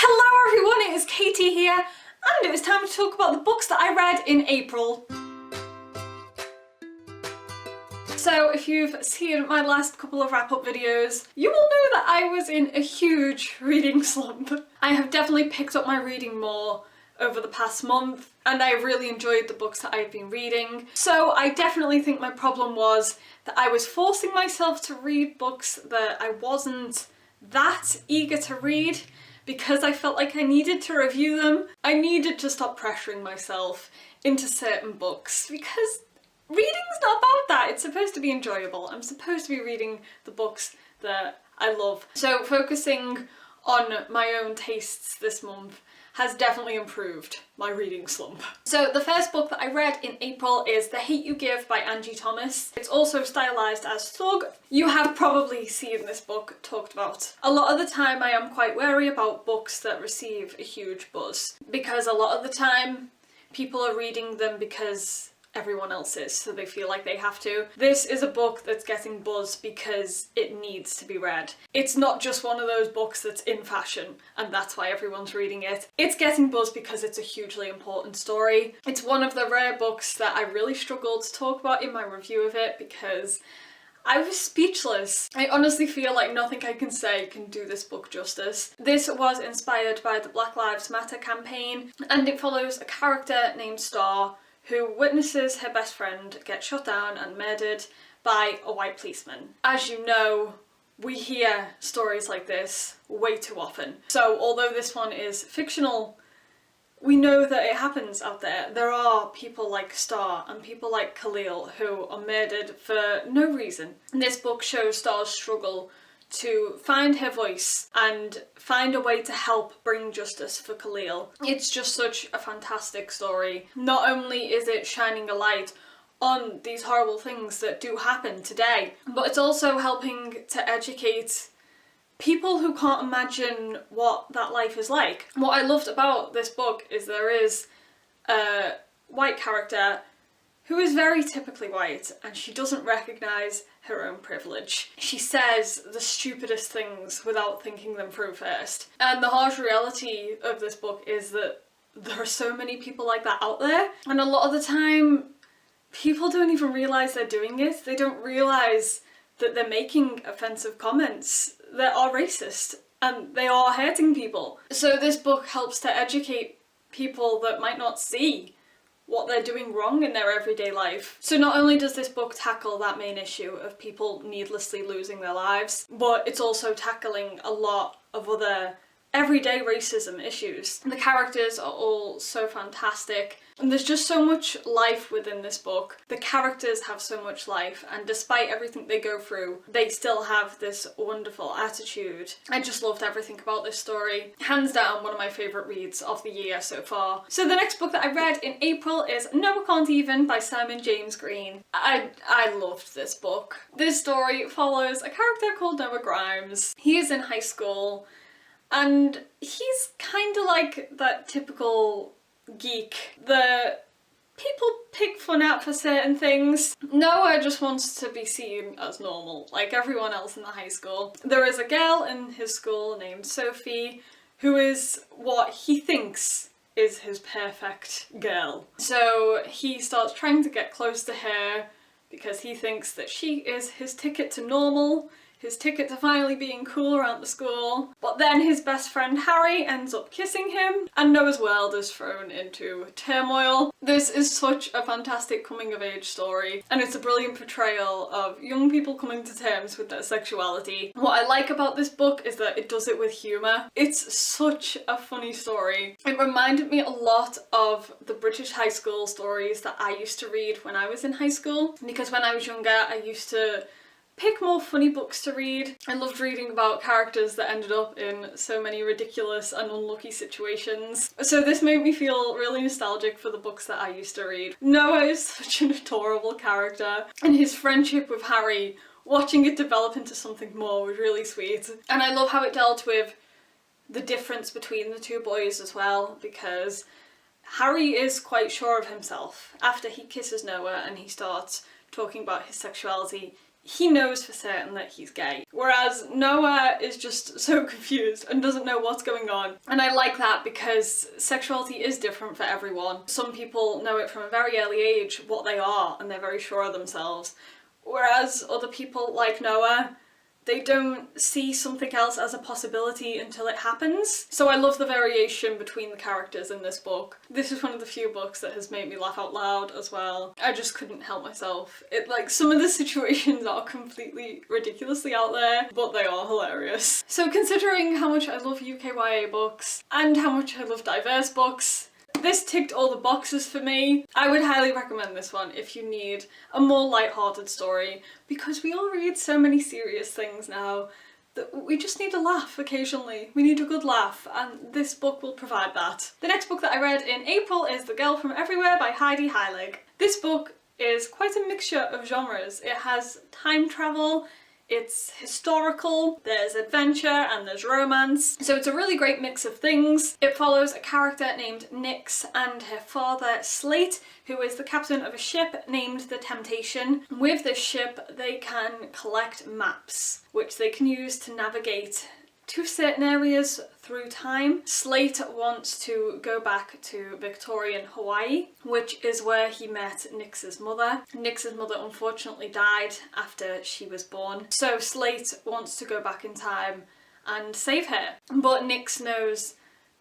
Hello everyone, it is Katie here, and it is time to talk about the books that I read in April. So if you've seen my last couple of wrap-up videos, you will know that I was in a huge reading slump. I have definitely picked up my reading more over the past month, and I really enjoyed the books that I've been reading. So I definitely think my problem was that I was forcing myself to read books that I wasn't that eager to read, because I felt like I needed to review them. I needed to stop pressuring myself into certain books, because reading's not about that. It's supposed to be enjoyable. I'm supposed to be reading the books that I love. So focusing on my own tastes this month has definitely improved my reading slump. So the first book that I read in April is The Hate You Give by Angie Thomas. It's also stylized as Thug. You have probably seen this book talked about. A lot of the time I am quite wary about books that receive a huge buzz, because a lot of the time people are reading them because everyone else is, so they feel like they have to. This is a book that's getting buzz because it needs to be read. It's not just one of those books that's in fashion and that's why everyone's reading it. It's getting buzz because it's a hugely important story. It's one of the rare books that I really struggled to talk about in my review of it because I was speechless. I honestly feel like nothing I can say can do this book justice. This was inspired by the Black Lives Matter campaign, and it follows a character named Star who witnesses her best friend get shot down and murdered by a white policeman. As you know, we hear stories like this way too often. So although this one is fictional, we know that it happens out there. There are people like Star and people like Khalil who are murdered for no reason. And this book shows Star's struggle to find her voice and find a way to help bring justice for Khalil. It's just such a fantastic story. Not only is it shining a light on these horrible things that do happen today, but it's also helping to educate people who can't imagine what that life is like. What I loved about this book is there is a white character who is very typically white, and she doesn't recognise her own privilege. She says the stupidest things without thinking them through first. And the harsh reality of this book is that there are so many people like that out there, and a lot of the time people don't even realise they're doing it. They don't realise that they're making offensive comments that are racist and they are hurting people. So this book helps to educate people that might not see what they're doing wrong in their everyday life. So not only does this book tackle that main issue of people needlessly losing their lives, but it's also tackling a lot of other everyday racism issues. The characters are all so fantastic, and there's just so much life within this book. The characters have so much life, and despite everything they go through, they still have this wonderful attitude. I just loved everything about this story. Hands down, one of my favourite reads of the year so far. So the next book that I read in April is No Cant Even by Simon James Green. I loved this book. This story follows a character called Noah Grimes. He is in high school, and he's kind of like that typical geek that people pick fun at for certain things. Noah just wants to be seen as normal, like everyone else in the high school. There is a girl in his school named Sophie who is what he thinks is his perfect girl. So he starts trying to get close to her because he thinks that she is his ticket to normal, his ticket to finally being cool around the school. But then his best friend Harry ends up kissing him, and Noah's world is thrown into turmoil. This is such a fantastic coming of age story, and it's a brilliant portrayal of young people coming to terms with their sexuality. What I like about this book is that it does it with humour. It's such a funny story. It reminded me a lot of the British high school stories that I used to read when I was in high school, because when I was younger I used to pick more funny books to read. I loved reading about characters that ended up in so many ridiculous and unlucky situations. So this made me feel really nostalgic for the books that I used to read. Noah is such an adorable character, and his friendship with Harry, watching it develop into something more, was really sweet. And I love how it dealt with the difference between the two boys as well, because Harry is quite sure of himself. After he kisses Noah and he starts talking about his sexuality, he knows for certain that he's gay. Whereas Noah is just so confused and doesn't know what's going on. And I like that because sexuality is different for everyone. Some people know it from a very early age what they are and they're very sure of themselves. Whereas other people, like Noah, they don't see something else as a possibility until it happens. So I love the variation between the characters in this book. This is one of the few books that has made me laugh out loud as well. I just couldn't help myself. Some of the situations are completely ridiculously out there, but they are hilarious. So considering how much I love UKYA books and how much I love diverse books, this ticked all the boxes for me. I would highly recommend this one if you need a more light-hearted story, because we all read so many serious things now that we just need a laugh occasionally. We need a good laugh, and this book will provide that. The next book that I read in April is The Girl from Everywhere by Heidi Heilig. This book is quite a mixture of genres. It has time travel, it's historical, there's adventure, and there's romance. So it's a really great mix of things. It follows a character named Nyx and her father Slate, who is the captain of a ship named the Temptation. With this ship, they can collect maps, which they can use to navigate to certain areas through time. Slate wants to go back to Victorian Hawaii, which is where he met Nyx's mother. Nyx's mother unfortunately died after she was born, so Slate wants to go back in time and save her. But Nyx knows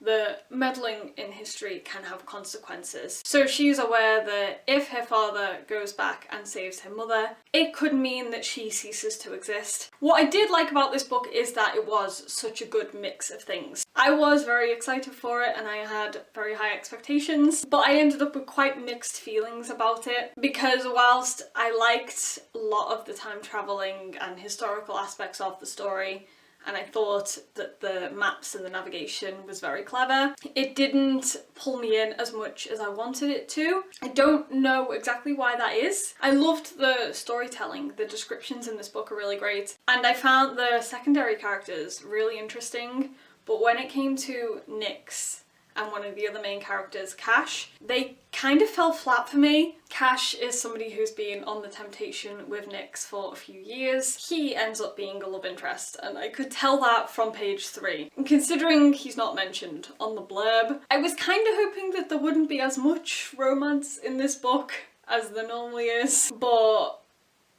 that meddling in history can have consequences. So she's aware that if her father goes back and saves her mother, it could mean that she ceases to exist. What I did like about this book is that it was such a good mix of things. I was very excited for it and I had very high expectations, but I ended up with quite mixed feelings about it, because whilst I liked a lot of the time travelling and historical aspects of the story, and I thought that the maps and the navigation was very clever, it didn't pull me in as much as I wanted it to. I don't know exactly why that is. I loved the storytelling. The descriptions in this book are really great, and I found the secondary characters really interesting, but when it came to Nyx and one of the other main characters, Cash, they kind of fell flat for me. Cash is somebody who's been on the Temptation with Nyx for a few years. He ends up being a love interest, and I could tell that from page 3. And considering he's not mentioned on the blurb, I was kind of hoping that there wouldn't be as much romance in this book as there normally is, but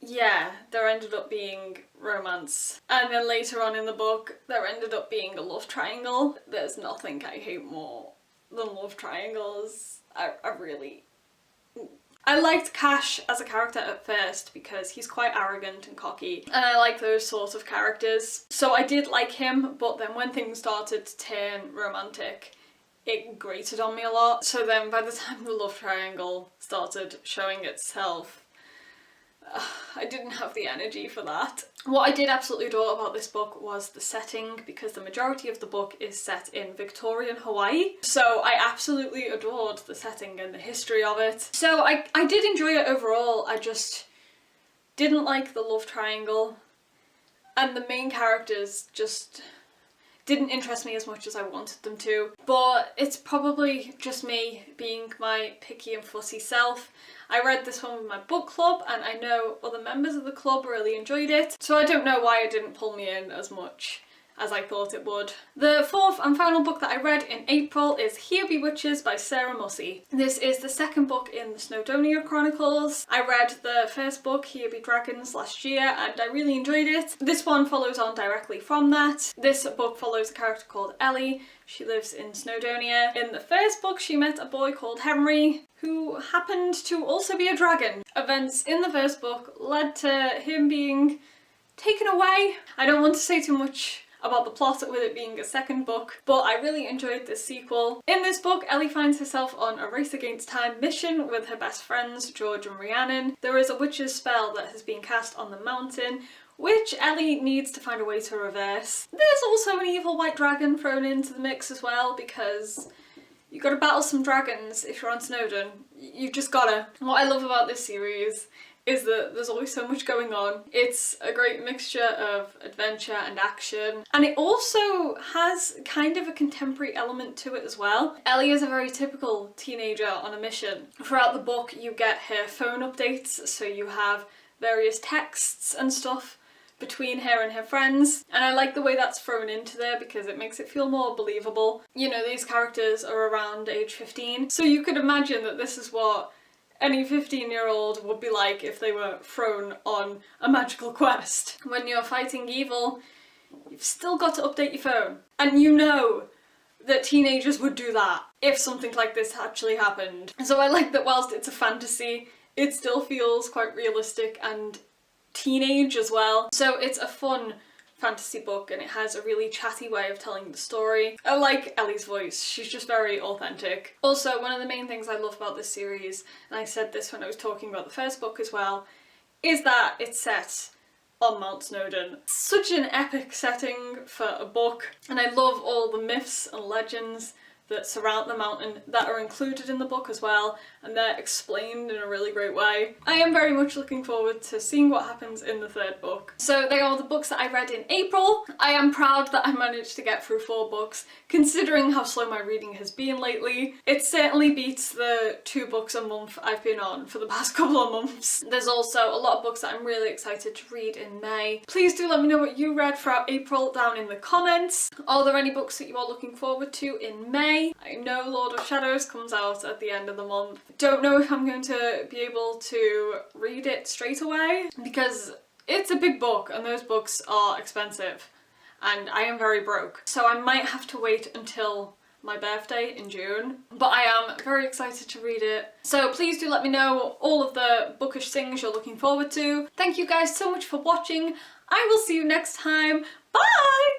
yeah, there ended up being romance. And then later on in the book, there ended up being a love triangle. There's nothing I hate more than love triangles. I liked Cash as a character at first because he's quite arrogant and cocky, and I like those sorts of characters. So I did like him, but then when things started to turn romantic, it grated on me a lot. So then by the time the love triangle started showing itself, I didn't have the energy for that. What I did absolutely adore about this book was the setting, because the majority of the book is set in Victorian Hawaii. So I absolutely adored the setting and the history of it. So I did enjoy it overall. I just didn't like the love triangle, and the main characters just didn't interest me as much as I wanted them to. But it's probably just me being my picky and fussy self. I read this one with my book club, and I know other members of the club really enjoyed it, so I don't know why it didn't pull me in as much as I thought it would. The fourth and final book that I read in April is Here Be Witches by Sarah Mussey. This is the second book in the Snowdonia Chronicles. I read the first book, Here Be Dragons, last year, and I really enjoyed it. This one follows on directly from that. This book follows a character called Ellie. She lives in Snowdonia. In the first book, she met a boy called Henry, who happened to also be a dragon. Events in the first book led to him being taken away. I don't want to say too much about the plot with it being a second book, but I really enjoyed this sequel. In this book, Ellie finds herself on a race against time mission with her best friends, George and Rhiannon. There is a witch's spell that has been cast on the mountain, which Ellie needs to find a way to reverse. There's also an evil white dragon thrown into the mix as well, because you gotta battle some dragons if you're on Snowdon. You just gotta. What I love about this series is that there's always so much going on. It's a great mixture of adventure and action, and it also has kind of a contemporary element to it as well. Ellie is a very typical teenager on a mission. Throughout the book you get her phone updates, so you have various texts and stuff between her and her friends, and I like the way that's thrown into there because it makes it feel more believable. You know, these characters are around age 15, so you could imagine that this is what any 15-year-old would be like if they were thrown on a magical quest. When you're fighting evil, you've still got to update your phone. And you know that teenagers would do that if something like this actually happened. So I like that whilst it's a fantasy, it still feels quite realistic and teenage as well. So it's a fun fantasy book and it has a really chatty way of telling the story. I like Ellie's voice, she's just very authentic. Also, one of the main things I love about this series, and I said this when I was talking about the first book as well, is that it's set on Mount Snowdon. Such an epic setting for a book, and I love all the myths and legends that surround the mountain that are included in the book as well, and they're explained in a really great way. I am very much looking forward to seeing what happens in the third book. So they are the books that I read in April. I am proud that I managed to get through 4 books, considering how slow my reading has been lately. It certainly beats the 2 books a month I've been on for the past couple of months. There's also a lot of books that I'm really excited to read in May. Please do let me know what you read throughout April down in the comments. Are there any books that you are looking forward to in May? I know Lord of Shadows comes out at the end of the month. Don't know if I'm going to be able to read it straight away because it's a big book and those books are expensive and I am very broke. So I might have to wait until my birthday in June, but I am very excited to read it. So please do let me know all of the bookish things you're looking forward to. Thank you guys so much for watching. I will see you next time. Bye!